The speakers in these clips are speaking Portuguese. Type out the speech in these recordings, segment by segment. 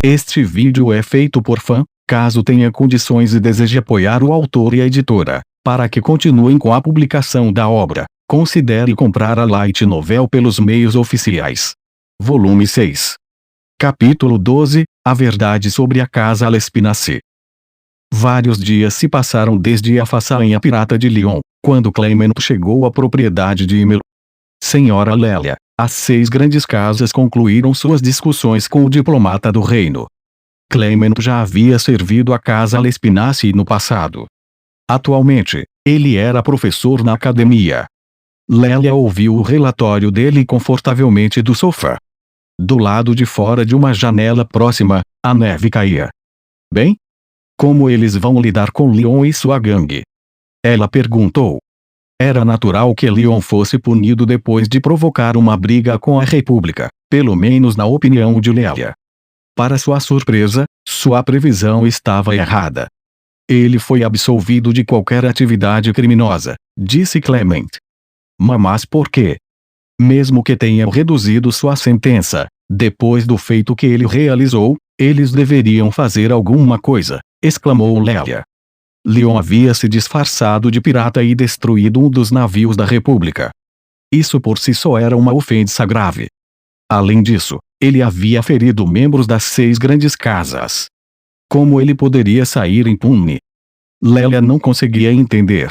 Este vídeo é feito por fã. Caso tenha condições e deseje apoiar o autor e a editora, para que continuem com a publicação da obra, considere comprar a Light Novel pelos meios oficiais. Volume 6. Capítulo 12. A verdade sobre a Casa Lespinaci. Vários dias se passaram desde a façanha pirata de Lyon, quando Clement chegou à propriedade de Emil. Senhora Lélia, as 6 grandes casas concluíram suas discussões com o diplomata do reino. Clement já havia servido a Casa Lespinaci no passado. Atualmente, ele era professor na academia. Lélia ouviu o relatório dele confortavelmente do sofá. Do lado de fora de uma janela próxima, a neve caía. Bem? Como eles vão lidar com Lyon e sua gangue? Ela perguntou. Era natural que Lyon fosse punido depois de provocar uma briga com a República, pelo menos na opinião de Lélia. Para sua surpresa, sua previsão estava errada. Ele foi absolvido de qualquer atividade criminosa, disse Clement. Mas por quê? Mesmo que tenham reduzido sua sentença, depois do feito que ele realizou, eles deveriam fazer alguma coisa, exclamou Lélia. Lyon havia se disfarçado de pirata e destruído um dos navios da República. Isso por si só era uma ofensa grave. Além disso, ele havia ferido membros das 6 grandes casas. Como ele poderia sair impune? Lélia não conseguia entender.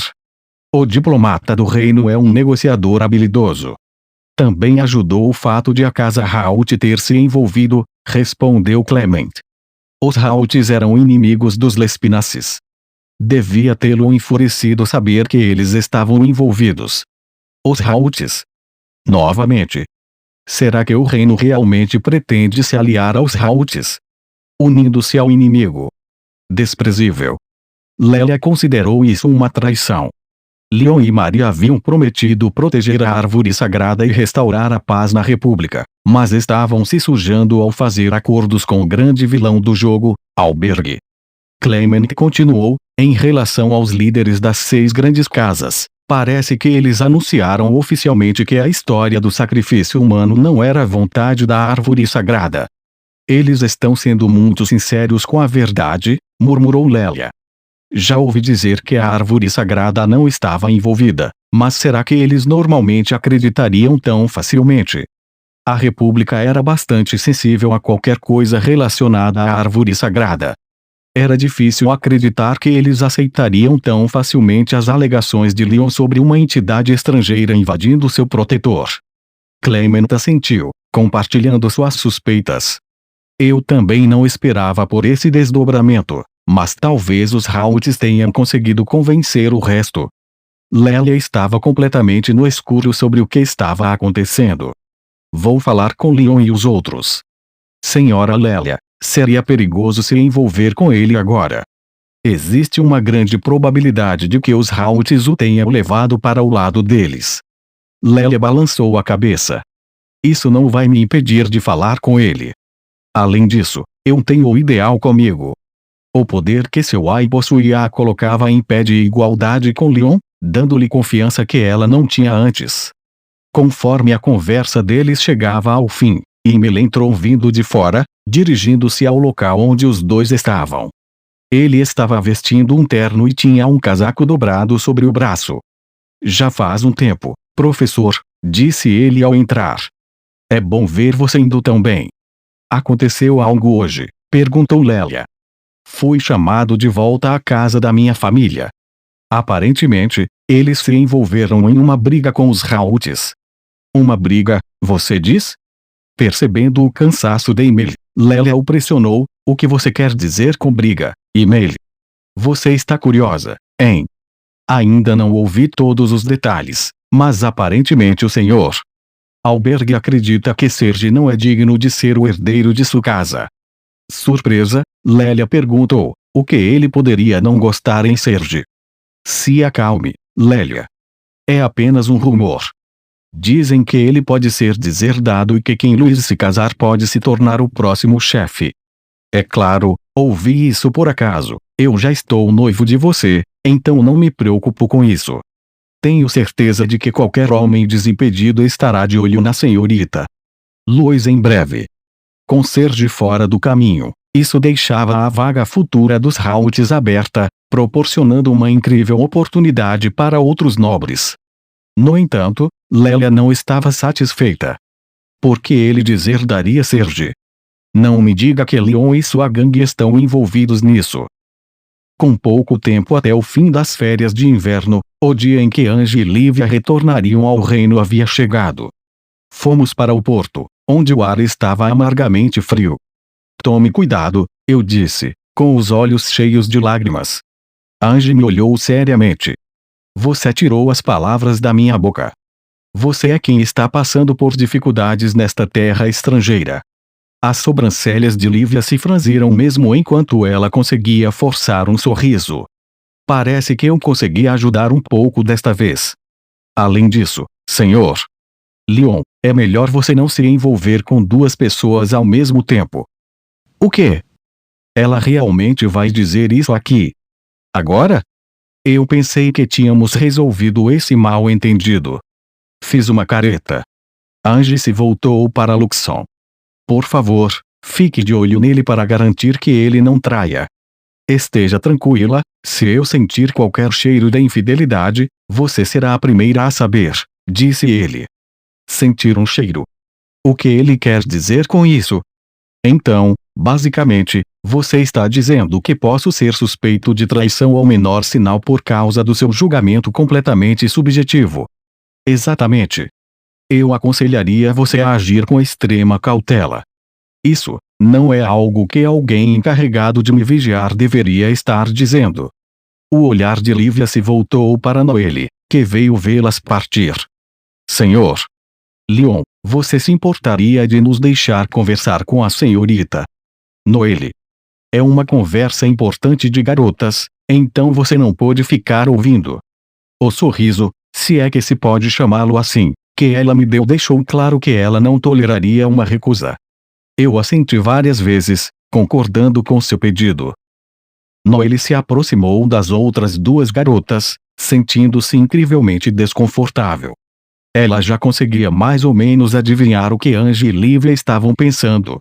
O diplomata do reino é um negociador habilidoso. Também ajudou o fato de a casa Raoult ter se envolvido, respondeu Clement. Os Raoults eram inimigos dos Lespinacis. Devia tê-lo enfurecido saber que eles estavam envolvidos. Os Raoults? Novamente. Será que o reino realmente pretende se aliar aos Raoults? Unindo-se ao inimigo? Desprezível. Lélia considerou isso uma traição. Lyon e Maria haviam prometido proteger a árvore sagrada e restaurar a paz na República, mas estavam se sujando ao fazer acordos com o grande vilão do jogo, Albergue. Clement continuou, em relação aos líderes das 6 grandes casas, parece que eles anunciaram oficialmente que a história do sacrifício humano não era a vontade da árvore sagrada. Eles estão sendo muito sinceros com a verdade, murmurou Lélia. Já ouvi dizer que a árvore sagrada não estava envolvida, mas será que eles normalmente acreditariam tão facilmente? A República era bastante sensível a qualquer coisa relacionada à árvore sagrada. Era difícil acreditar que eles aceitariam tão facilmente as alegações de Lyon sobre uma entidade estrangeira invadindo seu protetor. Clement assentiu, compartilhando suas suspeitas. Eu também não esperava por esse desdobramento, mas talvez os Raoults tenham conseguido convencer o resto. Lélia estava completamente no escuro sobre o que estava acontecendo. Vou falar com Lyon e os outros. Senhora Lélia, seria perigoso se envolver com ele agora. Existe uma grande probabilidade de que os Raoults o tenham levado para o lado deles. Lélia balançou a cabeça. Isso não vai me impedir de falar com ele. Além disso, eu tenho o ideal comigo. O poder que seu ai possuía a colocava em pé de igualdade com Lyon, dando-lhe confiança que ela não tinha antes. Conforme a conversa deles chegava ao fim, Emil entrou vindo de fora, dirigindo-se ao local onde os dois estavam. Ele estava vestindo um terno e tinha um casaco dobrado sobre o braço. Já faz um tempo, professor, disse ele ao entrar. É bom ver você indo tão bem. Aconteceu algo hoje? Perguntou Lélia. Fui chamado de volta à casa da minha família. Aparentemente, eles se envolveram em uma briga com os Raoults. Uma briga, você diz? Percebendo o cansaço de Emil, Lélia o pressionou. O que você quer dizer com briga, Emil? Você está curiosa, hein? Ainda não ouvi todos os detalhes, mas aparentemente o senhor Albergue acredita que Serge não é digno de ser o herdeiro de sua casa. Surpresa, Lélia perguntou, o que ele poderia não gostar em Serge? Se acalme, Lélia. É apenas um rumor. Dizem que ele pode ser deserdado e que quem Luiz se casar pode se tornar o próximo chefe. É claro, ouvi isso por acaso, eu já estou noivo de você, então não me preocupo com isso. Tenho certeza de que qualquer homem desimpedido estará de olho na senhorita Luiz em breve. Com Serge fora do caminho, isso deixava a vaga futura dos Hauts aberta, proporcionando uma incrível oportunidade para outros nobres. No entanto, Lélia não estava satisfeita. Por que ele deserdaria Serge? Não me diga que Leon e sua gangue estão envolvidos nisso. Com pouco tempo até o fim das férias de inverno, o dia em que Ange e Lívia retornariam ao reino havia chegado. Fomos para o porto, onde o ar estava amargamente frio. Tome cuidado, eu disse, com os olhos cheios de lágrimas. Ange me olhou seriamente. Você tirou as palavras da minha boca. Você é quem está passando por dificuldades nesta terra estrangeira. As sobrancelhas de Lívia se franziram mesmo enquanto ela conseguia forçar um sorriso. Parece que eu consegui ajudar um pouco desta vez. Além disso, senhor Leon, é melhor você não se envolver com duas pessoas ao mesmo tempo. O quê? Ela realmente vai dizer isso aqui? Agora? Eu pensei que tínhamos resolvido esse mal-entendido. Fiz uma careta. Ange se voltou para Luxon. Por favor, fique de olho nele para garantir que ele não traia. Esteja tranquila, se eu sentir qualquer cheiro de infidelidade, você será a primeira a saber, disse ele. Sentir um cheiro. O que ele quer dizer com isso? Então, basicamente, você está dizendo que posso ser suspeito de traição ao menor sinal por causa do seu julgamento completamente subjetivo. Exatamente. Eu aconselharia você a agir com extrema cautela. Isso não é algo que alguém encarregado de me vigiar deveria estar dizendo. O olhar de Lívia se voltou para Noelle, que veio vê-las partir. Senhor Leon, você se importaria de nos deixar conversar com a senhorita Noelle? É uma conversa importante de garotas, então você não pode ficar ouvindo. O sorriso, se é que se pode chamá-lo assim, que ela me deu deixou claro que ela não toleraria uma recusa. Eu assenti várias vezes, concordando com seu pedido. Noelle se aproximou das outras duas garotas, sentindo-se incrivelmente desconfortável. Ela já conseguia mais ou menos adivinhar o que Ange e Lívia estavam pensando.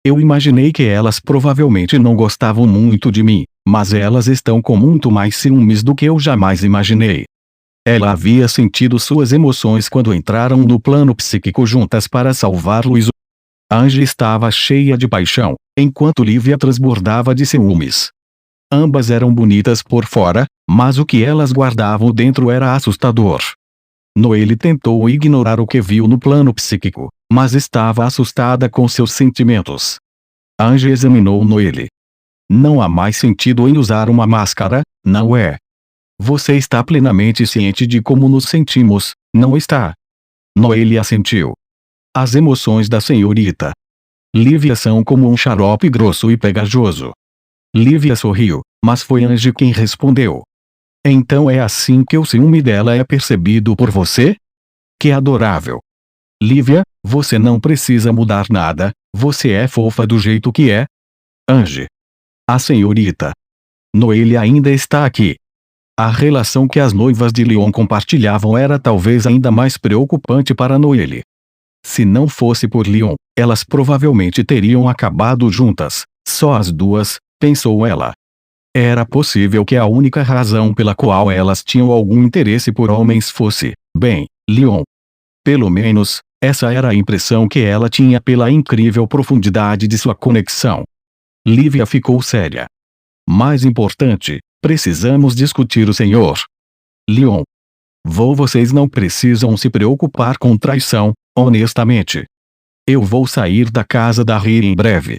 Eu imaginei que elas provavelmente não gostavam muito de mim, mas elas estão com muito mais ciúmes do que eu jamais imaginei. Ela havia sentido suas emoções quando entraram no plano psíquico juntas para salvar Luiz. Ange estava cheia de paixão, enquanto Lívia transbordava de ciúmes. Ambas eram bonitas por fora, mas o que elas guardavam dentro era assustador. Noelle tentou ignorar o que viu no plano psíquico, mas estava assustada com seus sentimentos. Ange examinou Noelle. Não há mais sentido em usar uma máscara, não é? Você está plenamente ciente de como nos sentimos, não está? Noelle assentiu. As emoções da senhorita Lívia são como um xarope grosso e pegajoso. Lívia sorriu, mas foi Ange quem respondeu. Então é assim que o ciúme dela é percebido por você? Que adorável. Lívia, você não precisa mudar nada, você é fofa do jeito que é. Ange. A senhorita Noelle ainda está aqui. A relação que as noivas de Leon compartilhavam era talvez ainda mais preocupante para Noelle. Se não fosse por Leon, elas provavelmente teriam acabado juntas, só as duas, pensou ela. Era possível que a única razão pela qual elas tinham algum interesse por homens fosse, bem, Leon. Pelo menos, essa era a impressão que ela tinha pela incrível profundidade de sua conexão. Lívia ficou séria. Mais importante, precisamos discutir o senhor Leon. Vocês não precisam se preocupar com traição, honestamente. Eu vou sair da casa da Ri em breve.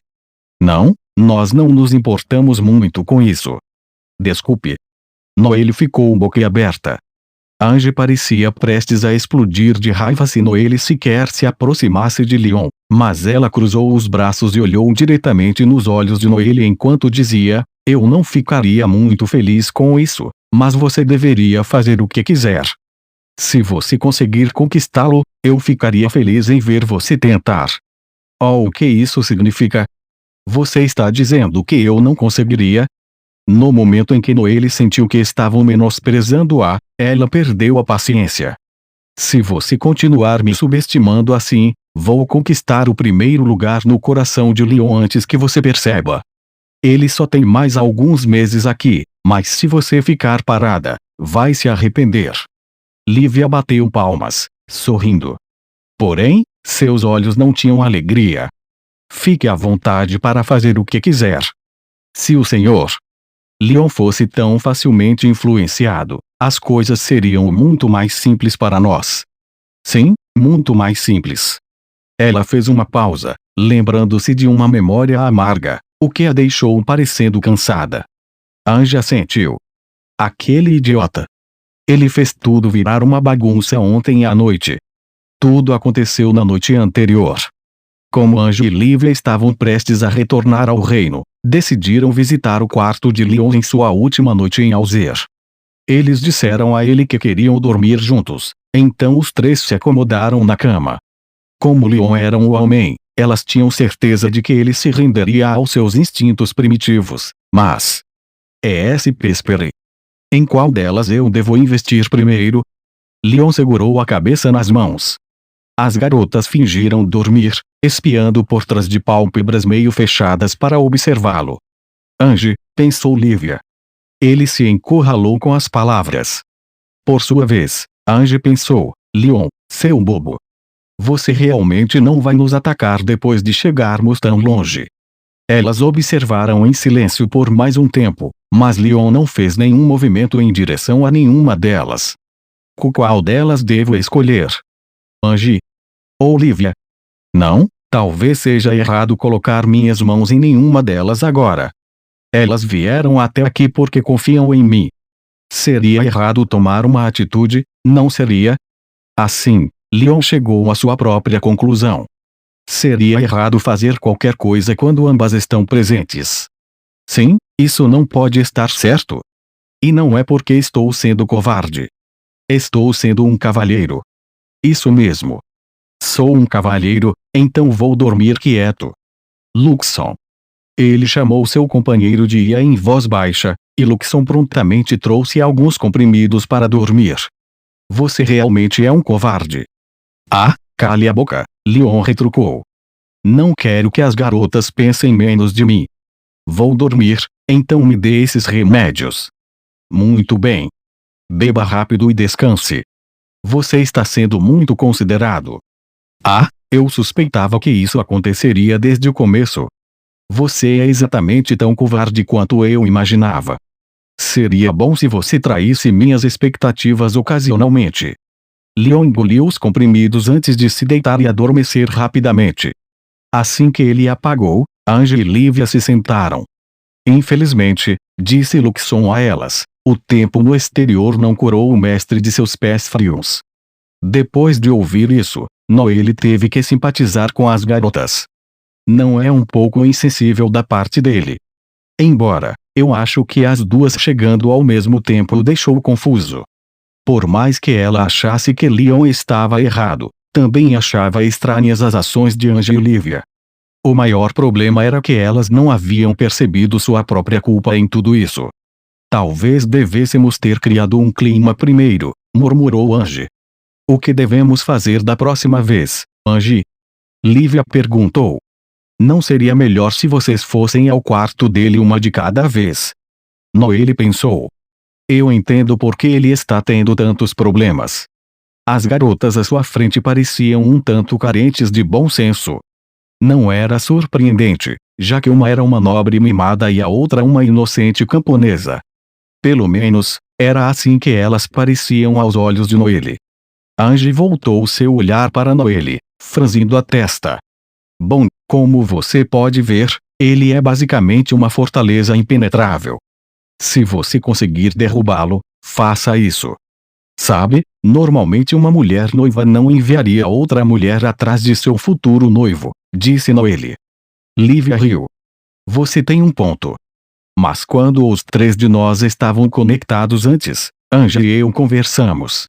Não, nós não nos importamos muito com isso. Desculpe. Noelle ficou boquiaberta. Ange parecia prestes a explodir de raiva se Noelle sequer se aproximasse de Leon, mas ela cruzou os braços e olhou diretamente nos olhos de Noelle enquanto dizia, eu não ficaria muito feliz com isso, mas você deveria fazer o que quiser. Se você conseguir conquistá-lo, eu ficaria feliz em ver você tentar. Oh, o que isso significa? Você está dizendo que eu não conseguiria? No momento em que Noelle sentiu que estavam menosprezando-a, ela perdeu a paciência. Se você continuar me subestimando assim, Vou conquistar o primeiro lugar no coração de Leon antes que você perceba. Ele só tem mais alguns meses aqui, mas se você ficar parada, vai se arrepender. Lívia bateu palmas, sorrindo. Porém, seus olhos não tinham alegria. Fique à vontade para fazer o que quiser. Se o Sr. Leon fosse tão facilmente influenciado, as coisas seriam muito mais simples para nós. Sim, muito mais simples. Ela fez uma pausa, lembrando-se de uma memória amarga, o que a deixou parecendo cansada. Angie assentiu. Aquele idiota. Ele fez tudo virar uma bagunça ontem à noite. Tudo aconteceu na noite anterior. Como Angie e Lívia estavam prestes a retornar ao reino, decidiram visitar o quarto de Leon em sua última noite em Alzer. Eles disseram a ele que queriam dormir juntos, então os três se acomodaram na cama. Como Leon era um homem, elas tinham certeza de que ele se renderia aos seus instintos primitivos, mas... espere. Em qual delas eu devo investir primeiro? Leon segurou a cabeça nas mãos. As garotas fingiram dormir, espiando por trás de pálpebras meio fechadas para observá-lo. Angie, pensou Lívia. Ele se encurralou com as palavras. Por sua vez, Angie pensou, Leon, seu bobo. Você realmente não vai nos atacar depois de chegarmos tão longe. Elas observaram em silêncio por mais um tempo, mas Leon não fez nenhum movimento em direção a nenhuma delas. Qual delas devo escolher? Angie? Ou Lívia? Não, talvez seja errado colocar minhas mãos em nenhuma delas agora. Elas vieram até aqui porque confiam em mim. Seria errado tomar uma atitude, não seria? Assim, Leon chegou à sua própria conclusão. Seria errado fazer qualquer coisa quando ambas estão presentes. Sim, isso não pode estar certo. E não é porque estou sendo covarde. Estou sendo um cavalheiro. Isso mesmo. Sou um cavalheiro, então vou dormir quieto. Luxon. Ele chamou seu companheiro de Ia em voz baixa, e Luxon prontamente trouxe alguns comprimidos para dormir. Você realmente é um covarde. Ah, cale a boca, Leon retrucou. Não quero que as garotas pensem menos de mim. Vou dormir, então me dê esses remédios. Muito bem. Beba rápido e descanse. Você está sendo muito considerado. Ah, eu suspeitava que isso aconteceria desde o começo. Você é exatamente tão covarde quanto eu imaginava. Seria bom se você traísse minhas expectativas ocasionalmente. Leon engoliu os comprimidos antes de se deitar e adormecer rapidamente. Assim que ele apagou, Angie e Lívia se sentaram. Infelizmente, disse Luxon a elas, o tempo no exterior não curou o mestre de seus pés frios. Depois de ouvir isso, Noelle teve que simpatizar com as garotas. Não é um pouco insensível da parte dele. Embora, eu acho que as duas chegando ao mesmo tempo o deixou confuso. Por mais que ela achasse que Leon estava errado, também achava estranhas as ações de Angie e Lívia. O maior problema era que elas não haviam percebido sua própria culpa em tudo isso. Talvez devêssemos ter criado um clima primeiro, murmurou Angie. O que devemos fazer da próxima vez, Angie? Lívia perguntou. Não seria melhor se vocês fossem ao quarto dele uma de cada vez? Noelle pensou. Eu entendo por que ele está tendo tantos problemas. As garotas à sua frente pareciam um tanto carentes de bom senso. Não era surpreendente, já que uma era uma nobre mimada e a outra uma inocente camponesa. Pelo menos, era assim que elas pareciam aos olhos de Noelle. Angie voltou seu olhar para Noelle, franzindo a testa. Bom, como você pode ver, ele é basicamente uma fortaleza impenetrável. Se você conseguir derrubá-lo, faça isso. Sabe, normalmente uma mulher noiva não enviaria outra mulher atrás de seu futuro noivo, disse Noelle. Lívia riu. Você tem um ponto. Mas quando os três de nós estavam conectados antes, Angie e eu conversamos.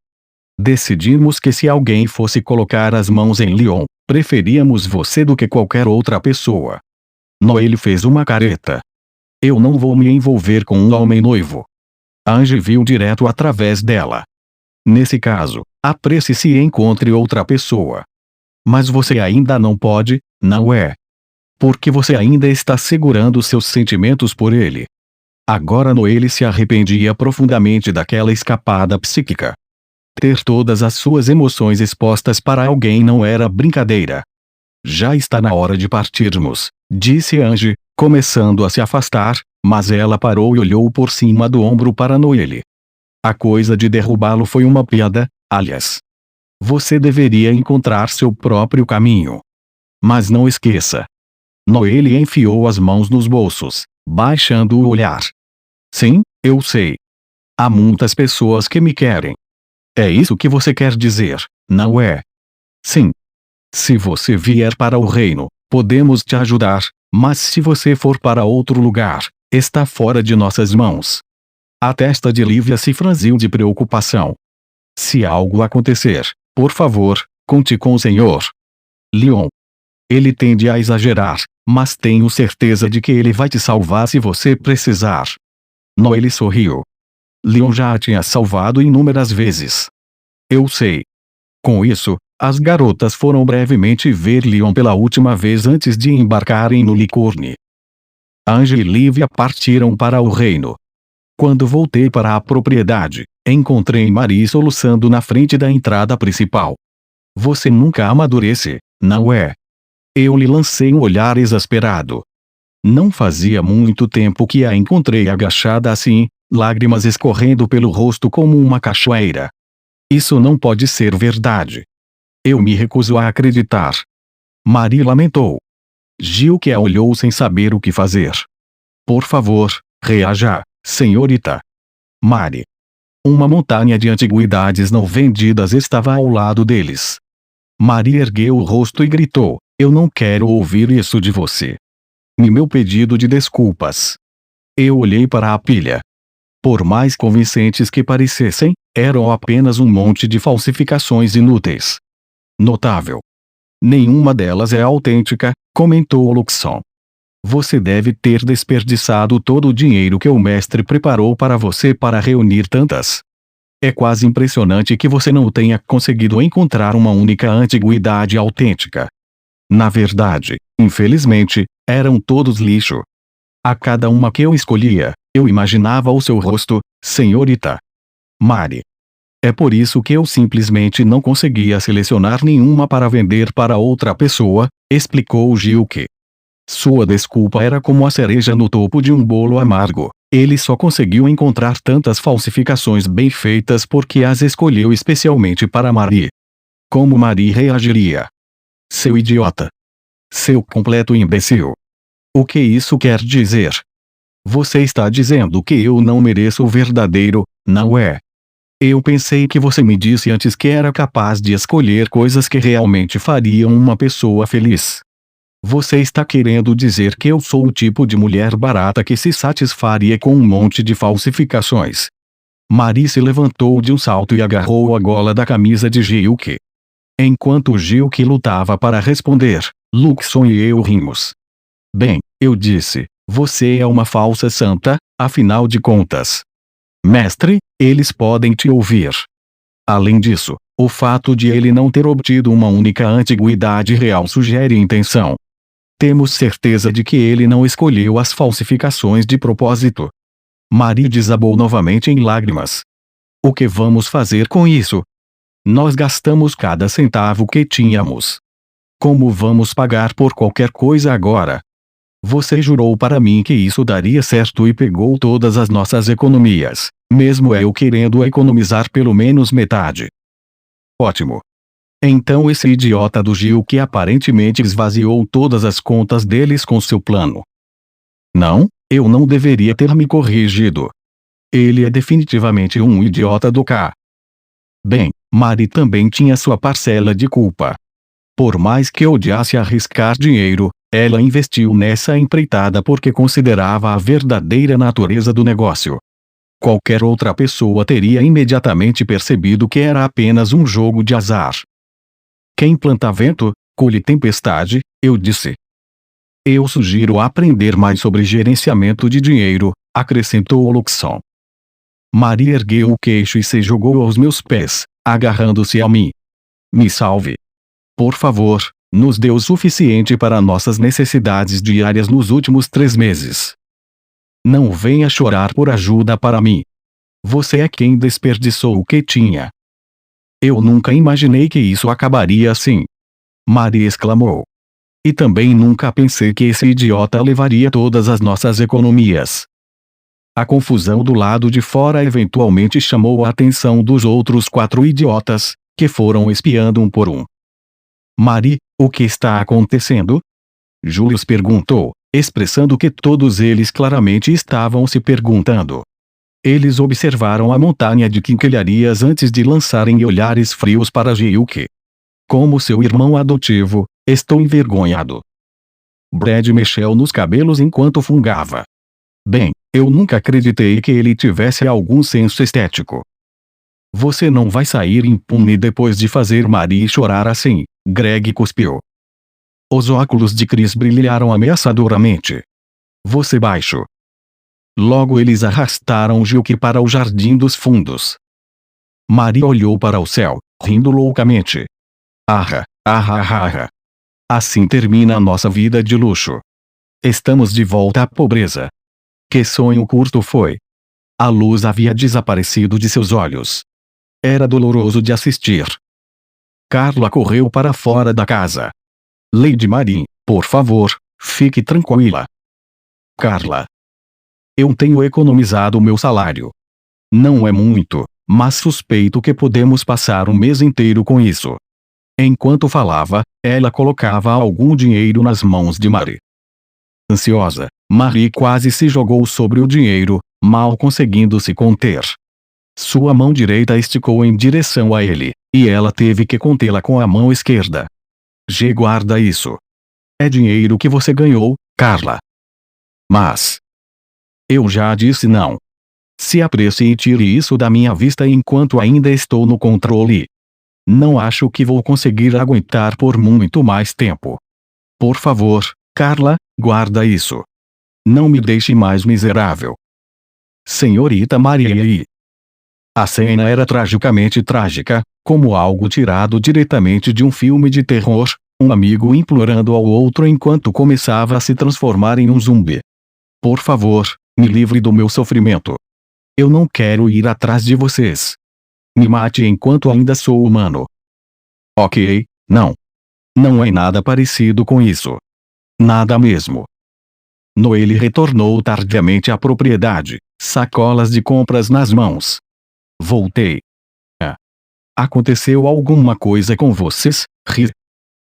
Decidimos que se alguém fosse colocar as mãos em Leon, preferíamos você do que qualquer outra pessoa. Noelle fez uma careta. Eu não vou me envolver com um homem noivo. Angie viu direto através dela. Nesse caso, apresse-se e encontre outra pessoa. Mas você ainda não pode, não é? Porque você ainda está segurando seus sentimentos por ele. Agora Noelle se arrependia profundamente daquela escapada psíquica. Ter todas as suas emoções expostas para alguém não era brincadeira. Já está na hora de partirmos, disse Ange, começando a se afastar, mas ela parou e olhou por cima do ombro para Noelle. A coisa de derrubá-lo foi uma piada, aliás. Você deveria encontrar seu próprio caminho. Mas não esqueça. Noelle enfiou as mãos nos bolsos, baixando o olhar. Sim, eu sei. Há muitas pessoas que me querem. É isso que você quer dizer, não é? Sim. Se você vier para o reino, podemos te ajudar, mas se você for para outro lugar, está fora de nossas mãos. A testa de Lívia se franziu de preocupação. Se algo acontecer, por favor, conte com o senhor Lyon. Ele tende a exagerar, mas tenho certeza de que ele vai te salvar se você precisar. Noelle sorriu. Lyon já a tinha salvado inúmeras vezes. Eu sei. Com isso, as garotas foram brevemente ver Lyon pela última vez antes de embarcarem no Licorne. Ange e Lívia partiram para o reino. Quando voltei para a propriedade, encontrei Marie soluçando na frente da entrada principal. Você nunca amadurece, não é? Eu lhe lancei um olhar exasperado. Não fazia muito tempo que a encontrei agachada assim, lágrimas escorrendo pelo rosto como uma cachoeira. Isso não pode ser verdade. Eu me recuso a acreditar. Marie lamentou. Gilke a olhou sem saber o que fazer. Por favor, reaja, senhorita. Marie. Uma montanha de antiguidades não vendidas estava ao lado deles. Marie ergueu o rosto e gritou, eu não quero ouvir isso de você. E meu pedido de desculpas. Eu olhei para a pilha. Por mais convincentes que parecessem, eram apenas um monte de falsificações inúteis. Notável. Nenhuma delas é autêntica, comentou Luxon. Você deve ter desperdiçado todo o dinheiro que o mestre preparou para você para reunir tantas. É quase impressionante que você não tenha conseguido encontrar uma única antiguidade autêntica. Na verdade, infelizmente, eram todos lixo. A cada uma que eu escolhia, eu imaginava o seu rosto, senhorita Marie. É por isso que eu simplesmente não conseguia selecionar nenhuma para vender para outra pessoa, explicou Gilke. Sua desculpa era como a cereja no topo de um bolo amargo. Ele só conseguiu encontrar tantas falsificações bem feitas porque as escolheu especialmente para Marie. Como Marie reagiria? Seu idiota. Seu completo imbecil. O que isso quer dizer? Você está dizendo que eu não mereço o verdadeiro, não é? Eu pensei que você me disse antes que era capaz de escolher coisas que realmente fariam uma pessoa feliz. Você está querendo dizer que eu sou o tipo de mulher barata que se satisfaria com um monte de falsificações. Marie se levantou de um salto e agarrou a gola da camisa de Gilke. Enquanto Gilke lutava para responder, Luxon e eu rimos. Bem, eu disse, você é uma falsa santa, afinal de contas. Mestre, eles podem te ouvir. Além disso, o fato de ele não ter obtido uma única antiguidade real sugere intenção. Temos certeza de que ele não escolheu as falsificações de propósito. Marie desabou novamente em lágrimas. O que vamos fazer com isso? Nós gastamos cada centavo que tínhamos. Como vamos pagar por qualquer coisa agora? Você jurou para mim que isso daria certo e pegou todas as nossas economias, mesmo eu querendo economizar pelo menos metade. Ótimo. Então esse idiota do Gil que aparentemente esvaziou todas as contas deles com seu plano. Não, eu não deveria ter me corrigido. Ele é definitivamente um idiota do K. Bem, Marie também tinha sua parcela de culpa. Por mais que odiasse arriscar dinheiro, ela investiu nessa empreitada porque considerava a verdadeira natureza do negócio. Qualquer outra pessoa teria imediatamente percebido que era apenas um jogo de azar. Quem planta vento, colhe tempestade, eu disse. Eu sugiro aprender mais sobre gerenciamento de dinheiro, acrescentou Luxon. Marie ergueu o queixo e se jogou aos meus pés, agarrando-se a mim. Me salve. Por favor, nos dê o suficiente para nossas necessidades diárias nos últimos 3 meses. Não venha chorar por ajuda para mim. Você é quem desperdiçou o que tinha. Eu nunca imaginei que isso acabaria assim. Marie exclamou. E também nunca pensei que esse idiota levaria todas as nossas economias. A confusão do lado de fora eventualmente chamou a atenção dos outros 4 idiotas, que foram espiando um por um. Marie, o que está acontecendo? Julius perguntou, expressando que todos eles claramente estavam se perguntando. Eles observaram a montanha de quinquilharias antes de lançarem olhares frios para Gilke. Como seu irmão adotivo, estou envergonhado. Brad mexeu nos cabelos enquanto fungava. Bem, eu nunca acreditei que ele tivesse algum senso estético. Você não vai sair impune depois de fazer Marie chorar assim, Greg cuspiu. Os óculos de Chris brilharam ameaçadoramente. Você baixo. Logo eles arrastaram Gilke para o jardim dos fundos. Marie olhou para o céu, rindo loucamente. Ah, assim termina a nossa vida de luxo. Estamos de volta à pobreza. Que sonho curto foi. A luz havia desaparecido de seus olhos. Era doloroso de assistir. Carla correu para fora da casa. Lady Marie, por favor, fique tranquila. Carla. Eu tenho economizado meu salário. Não é muito, mas suspeito que podemos passar um mês inteiro com isso. Enquanto falava, ela colocava algum dinheiro nas mãos de Marie. Ansiosa, Marie quase se jogou sobre o dinheiro, mal conseguindo se conter. Sua mão direita esticou em direção a ele, e ela teve que contê-la com a mão esquerda. Guarda isso. É dinheiro que você ganhou, Carla. Mas eu já disse não. Se apresse e tire isso da minha vista enquanto ainda estou no controle. Não acho que vou conseguir aguentar por muito mais tempo. Por favor, Carla, guarda isso. Não me deixe mais miserável. Senhorita Marie. A cena era tragicamente trágica, como algo tirado diretamente de um filme de terror, um amigo implorando ao outro enquanto começava a se transformar em um zumbi. Por favor, me livre do meu sofrimento. Eu não quero ir atrás de vocês. Me mate enquanto ainda sou humano. Ok, não. Não é nada parecido com isso. Nada mesmo. Noelle retornou tardiamente à propriedade, sacolas de compras nas mãos. Voltei. Aconteceu alguma coisa com vocês, Ri?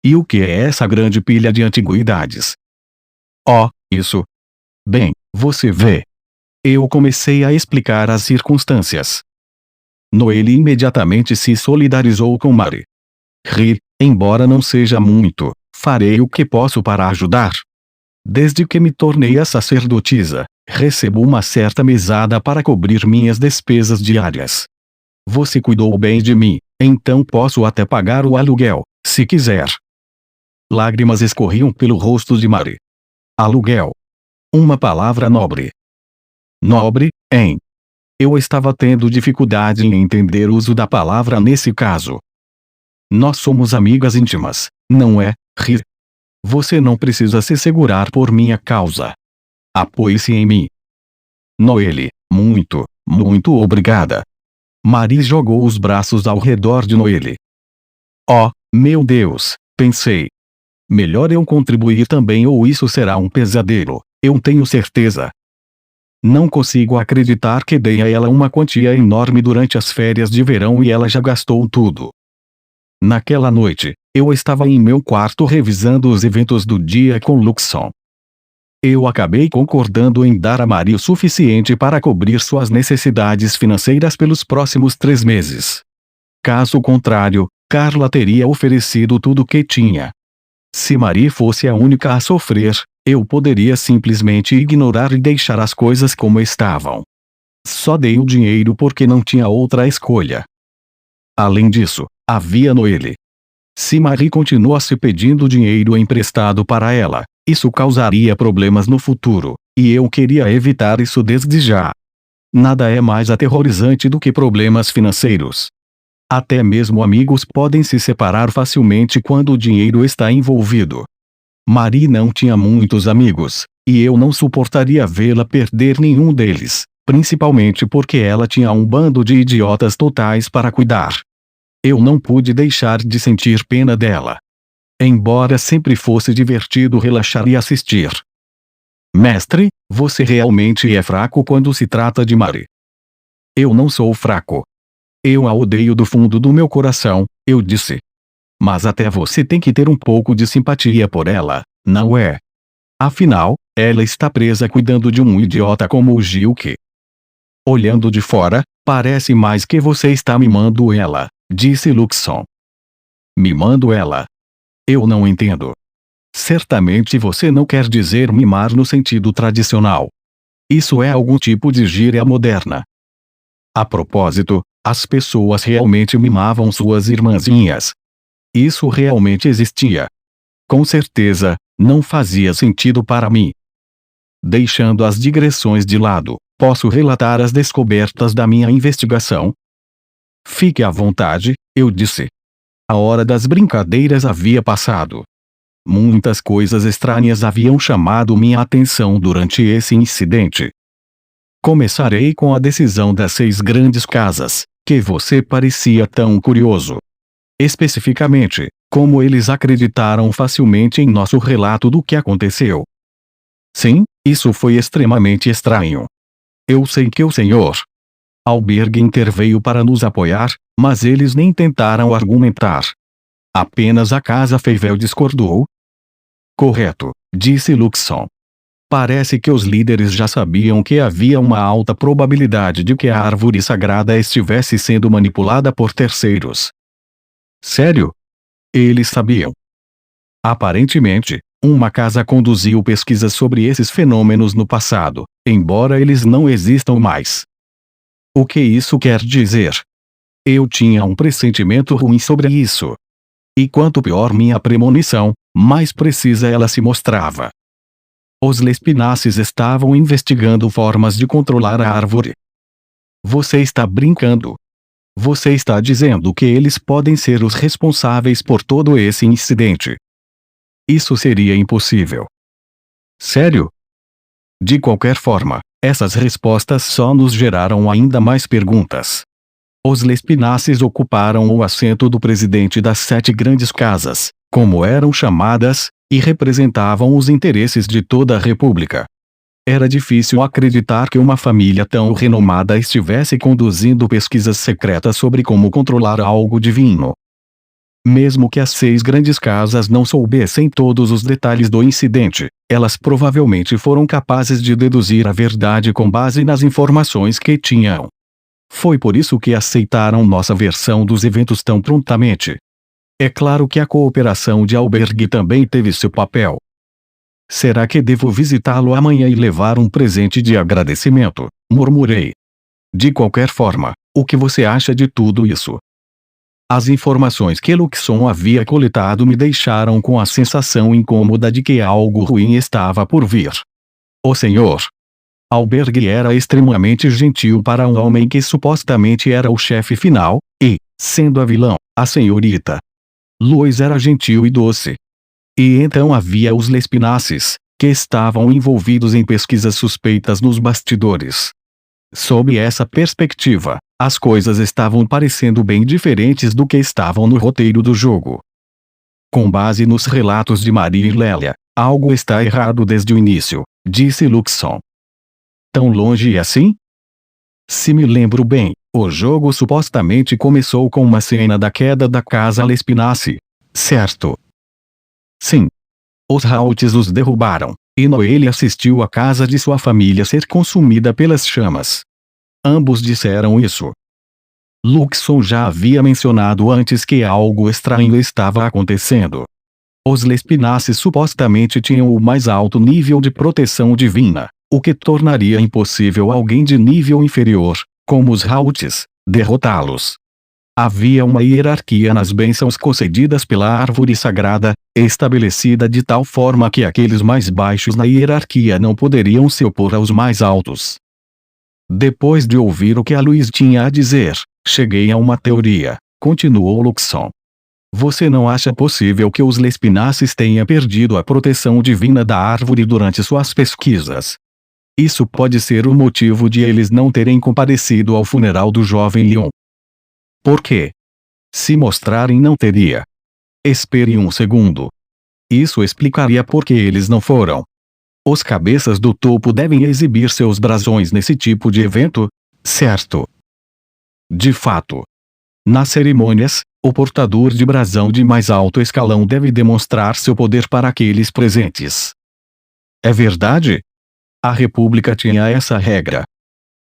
E o que é essa grande pilha de antiguidades? Oh, isso. Bem, você vê. Eu comecei a explicar as circunstâncias. Noelle imediatamente se solidarizou com Marie. Ri, embora não seja muito, farei o que posso para ajudar. Desde que me tornei a sacerdotisa, recebo uma certa mesada para cobrir minhas despesas diárias. Você cuidou bem de mim, então posso até pagar o aluguel, se quiser. Lágrimas escorriam pelo rosto de Marie. Aluguel. Uma palavra nobre. Nobre, hein? Eu estava tendo dificuldade em entender o uso da palavra nesse caso. Nós somos amigas íntimas, não é, Ri? Você não precisa se segurar por minha causa. Apoie-se em mim. Noelle, muito, muito obrigada. Marie jogou os braços ao redor de Noelle. Oh, meu Deus, pensei. Melhor eu contribuir também ou isso será um pesadelo, eu tenho certeza. Não consigo acreditar que dei a ela uma quantia enorme durante as férias de verão e ela já gastou tudo. Naquela noite, eu estava em meu quarto revisando os eventos do dia com Luxon. Eu acabei concordando em dar a Marie o suficiente para cobrir suas necessidades financeiras pelos próximos 3 meses. Caso contrário, Carla teria oferecido tudo o que tinha. Se Marie fosse a única a sofrer, eu poderia simplesmente ignorar e deixar as coisas como estavam. Só dei o dinheiro porque não tinha outra escolha. Além disso, havia Noelle. Se Marie continuasse pedindo dinheiro emprestado para ela, isso causaria problemas no futuro, e eu queria evitar isso desde já. Nada é mais aterrorizante do que problemas financeiros. Até mesmo amigos podem se separar facilmente quando o dinheiro está envolvido. Marie não tinha muitos amigos, e eu não suportaria vê-la perder nenhum deles, principalmente porque ela tinha um bando de idiotas totais para cuidar. Eu não pude deixar de sentir pena dela. Embora sempre fosse divertido relaxar e assistir. Mestre, você realmente é fraco quando se trata de Marie. Eu não sou fraco. Eu a odeio do fundo do meu coração, eu disse. Mas até você tem que ter um pouco de simpatia por ela, não é? Afinal, ela está presa cuidando de um idiota como o Gil que... Olhando de fora, parece mais que você está mimando ela, disse Luxon. Mimando ela? Eu não entendo. Certamente você não quer dizer mimar no sentido tradicional. Isso é algum tipo de gíria moderna. A propósito, as pessoas realmente mimavam suas irmãzinhas. Isso realmente existia. Com certeza, não fazia sentido para mim. Deixando as digressões de lado, posso relatar as descobertas da minha investigação? Fique à vontade, eu disse. A hora das brincadeiras havia passado. Muitas coisas estranhas haviam chamado minha atenção durante esse incidente. Começarei com a decisão das 6 grandes casas, que você parecia tão curioso. Especificamente, como eles acreditaram facilmente em nosso relato do que aconteceu. Sim, isso foi extremamente estranho. Eu sei que o Sr. Albergue interveio para nos apoiar, mas eles nem tentaram argumentar. Apenas a casa Feivel discordou. Correto, disse Luxon. Parece que os líderes já sabiam que havia uma alta probabilidade de que a árvore sagrada estivesse sendo manipulada por terceiros. Sério? Eles sabiam. Aparentemente, uma casa conduziu pesquisas sobre esses fenômenos no passado, embora eles não existam mais. O que isso quer dizer? Eu tinha um pressentimento ruim sobre isso. E quanto pior minha premonição, mais precisa ela se mostrava. Os Lespinaces estavam investigando formas de controlar a árvore. Você está brincando. Você está dizendo que eles podem ser os responsáveis por todo esse incidente. Isso seria impossível. Sério? De qualquer forma, essas respostas só nos geraram ainda mais perguntas. Os Lespinaces ocuparam o assento do presidente das 7 grandes casas, como eram chamadas, e representavam os interesses de toda a república. Era difícil acreditar que uma família tão renomada estivesse conduzindo pesquisas secretas sobre como controlar algo divino. Mesmo que as 6 grandes casas não soubessem todos os detalhes do incidente, elas provavelmente foram capazes de deduzir a verdade com base nas informações que tinham. Foi por isso que aceitaram nossa versão dos eventos tão prontamente. É claro que a cooperação de Albergue também teve seu papel. Será que devo visitá-lo amanhã e levar um presente de agradecimento? Murmurei. De qualquer forma, o que você acha de tudo isso? As informações que Luxon havia coletado me deixaram com a sensação incômoda de que algo ruim estava por vir. O Sr. Albergue era extremamente gentil para um homem que supostamente era o chefe final, e, sendo a vilã, a senhorita Lois era gentil e doce. E então havia os Lespinaces, que estavam envolvidos em pesquisas suspeitas nos bastidores. Sob essa perspectiva, as coisas estavam parecendo bem diferentes do que estavam no roteiro do jogo. Com base nos relatos de Marie e Lélia, algo está errado desde o início, disse Luxon. Tão longe assim? Se me lembro bem, o jogo supostamente começou com uma cena da queda da casa Lespinace, certo? Sim. Os Halts os derrubaram, e Noelle assistiu a casa de sua família ser consumida pelas chamas. Ambos disseram isso. Luxon já havia mencionado antes que algo estranho estava acontecendo. Os Lespinaces supostamente tinham o mais alto nível de proteção divina, o que tornaria impossível alguém de nível inferior, como os Halts, derrotá-los. Havia uma hierarquia nas bênçãos concedidas pela árvore sagrada, estabelecida de tal forma que aqueles mais baixos na hierarquia não poderiam se opor aos mais altos. Depois de ouvir o que a Louise tinha a dizer, cheguei a uma teoria. continuou Luxon. Você não acha possível que os Lespinaces tenham perdido a proteção divina da árvore durante suas pesquisas? Isso pode ser o motivo de eles não terem comparecido ao funeral do jovem Leon. Por quê? Se mostrarem não teria. Espere um segundo. Isso explicaria por que eles não foram. Os cabeças do topo devem exibir seus brasões nesse tipo de evento, certo? De fato. Nas cerimônias, o portador de brasão de mais alto escalão deve demonstrar seu poder para aqueles presentes. É verdade? A República tinha essa regra.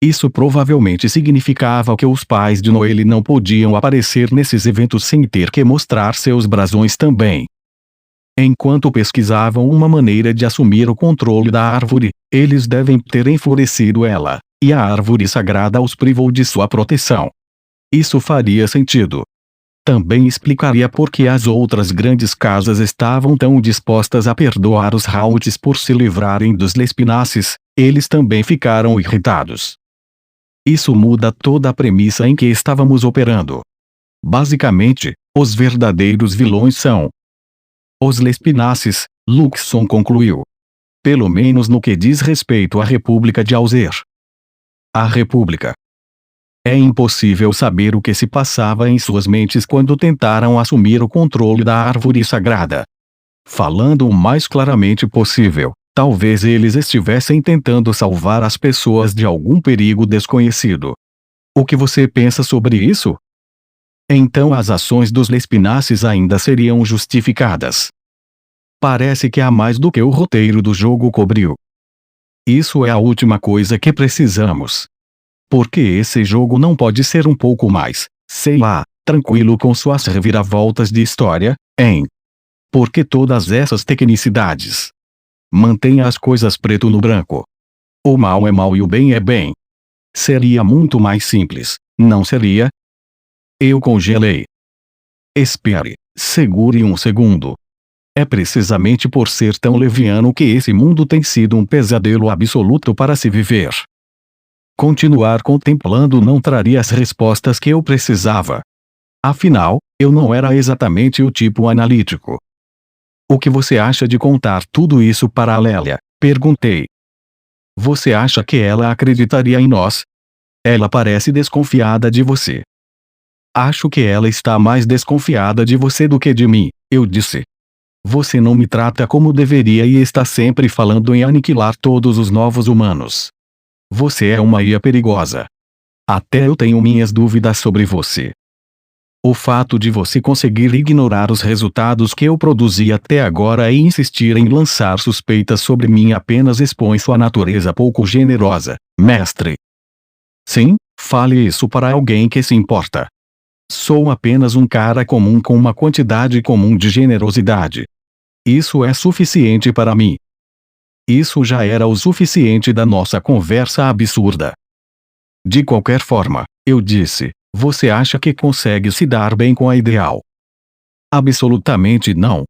Isso provavelmente significava que os pais de Noelle não podiam aparecer nesses eventos sem ter que mostrar seus brasões também. Enquanto pesquisavam uma maneira de assumir o controle da árvore, eles devem ter enfurecido ela, e a árvore sagrada os privou de sua proteção. Isso faria sentido. Também explicaria por que as outras grandes casas estavam tão dispostas a perdoar os Hauts por se livrarem dos Lespinaces. Eles também ficaram irritados. Isso muda toda a premissa em que estávamos operando. Basicamente, os verdadeiros vilões são os Lespinaces, Luxon concluiu. Pelo menos no que diz respeito à República de Alzer. A República. É impossível saber o que se passava em suas mentes quando tentaram assumir o controle da árvore sagrada. Falando o mais claramente possível, talvez eles estivessem tentando salvar as pessoas de algum perigo desconhecido. O que você pensa sobre isso? Então as ações dos Lespinaces ainda seriam justificadas. Parece que há mais do que o roteiro do jogo cobriu. Isso é a última coisa que precisamos. Porque esse jogo não pode ser um pouco mais, sei lá, tranquilo com suas reviravoltas de história, hein? Porque todas essas tecnicidades. Mantenha as coisas preto no branco. O mal é mal e o bem é bem. Seria muito mais simples, não seria? Eu congelei. Espere, segure um segundo. É precisamente por ser tão leviano que esse mundo tem sido um pesadelo absoluto para se viver. Continuar contemplando não traria as respostas que eu precisava. Afinal, eu não era exatamente o tipo analítico. O que você acha de contar tudo isso para a Lélia? Perguntei. Você acha que ela acreditaria em nós? Ela parece desconfiada de você. Acho que ela está mais desconfiada de você do que de mim, eu disse. Você não me trata como deveria e está sempre falando em aniquilar todos os novos humanos. Você é uma IA perigosa. Até eu tenho minhas dúvidas sobre você. O fato de você conseguir ignorar os resultados que eu produzi até agora e insistir em lançar suspeitas sobre mim apenas expõe sua natureza pouco generosa, mestre. Sim, fale isso para alguém que se importa. Sou apenas um cara comum com uma quantidade comum de generosidade. Isso é suficiente para mim. Isso já era o suficiente da nossa conversa absurda. De qualquer forma, eu disse, você acha que consegue se dar bem com a Ideal? Absolutamente não.